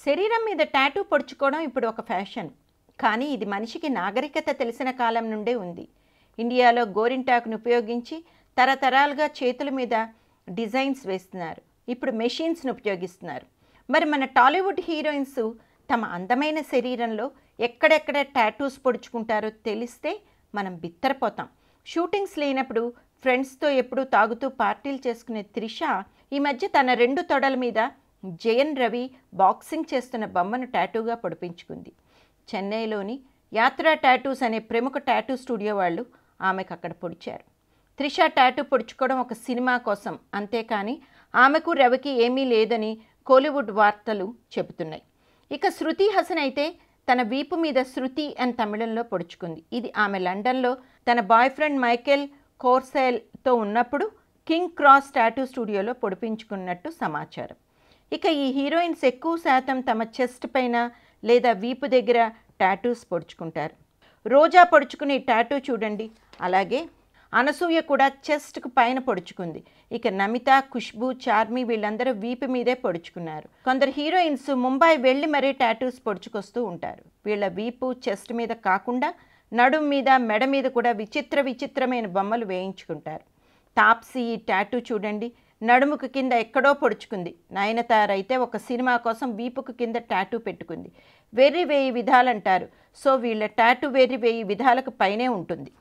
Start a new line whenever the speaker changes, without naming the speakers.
శరీరం మీద టాటూ పొడుచుకోవడం ఇప్పుడు ఒక ఫ్యాషన్. కానీ ఇది మనిషికి నాగరికత తెలిసిన కాలం నుండే ఉంది. ఇండియాలో గోరింటాకును ఉపయోగించి తరతరాలుగా చేతుల మీద డిజైన్స్ వేస్తున్నారు. ఇప్పుడు మెషిన్స్ను ఉపయోగిస్తున్నారు. మరి మన టాలీవుడ్ హీరోయిన్స్ తమ అందమైన శరీరంలో ఎక్కడెక్కడ టాటూస్ పొడుచుకుంటారో తెలిస్తే మనం బిత్తరపోతాం. షూటింగ్స్ లేనప్పుడు ఫ్రెండ్స్తో ఎప్పుడూ తాగుతూ పార్టీలు చేసుకునే త్రిష ఈ మధ్య తన 2 తొడల మీద జయన్ రవి బాక్సింగ్ చేస్తున్న బొమ్మను టాటూగా పొడిపించుకుంది. చెన్నైలోని యాత్రా టాటూస్ అనే ప్రముఖ టాటూ స్టూడియో వాళ్ళు ఆమెకు అక్కడ పొడిచారు. త్రిష టాటూ పొడుచుకోవడం ఒక సినిమా కోసం, అంతేకాని ఆమెకు రవికి ఏమీ లేదని కోలీవుడ్ వార్తలు చెబుతున్నాయి. ఇక శృతి హాసన్ అయితే తన వీపు మీద శృతి అని తమిళంలో పొడుచుకుంది. ఇది ఆమె లండన్లో తన బాయ్ ఫ్రెండ్ మైకేల్ కోర్సెల్తో ఉన్నప్పుడు కింగ్ క్రాస్ టాటూ స్టూడియోలో పొడిపించుకున్నట్టు సమాచారం. ఇక ఈ హీరోయిన్స్ ఎక్కువ శాతం తమ చెస్ట్ పైన లేదా వీపు దగ్గర టాటూస్ పొడుచుకుంటారు. రోజా పొడుచుకునే టాటూ చూడండి. అలాగే అనసూయ కూడా చెస్ట్కు పైన పొడుచుకుంది. ఇక నమిత, ఖుష్బూ, చార్మి వీళ్ళందరూ వీపు మీదే పొడుచుకున్నారు. కొందరు హీరోయిన్స్ ముంబై వెళ్ళి మరీ టాటూస్ పొడుచుకొస్తూ ఉంటారు. వీళ్ళ వీపు, చెస్ట్ మీద కాకుండా నడుం మీద, మెడ మీద కూడా విచిత్రమైన బొమ్మలు వేయించుకుంటారు. తాప్సీ ఈ టాటూ చూడండి, నడుముకు కింద ఎక్కడో పొడుచుకుంది. నయనతార అయితే ఒక సినిమా కోసం వీపుకు కింద టాటూ పెట్టుకుంది. వెర్రి వేయి విధాలంటారు. సో వీళ్ళ టాటూ వెర్రి వేయి విధాలకు పైనే ఉంటుంది.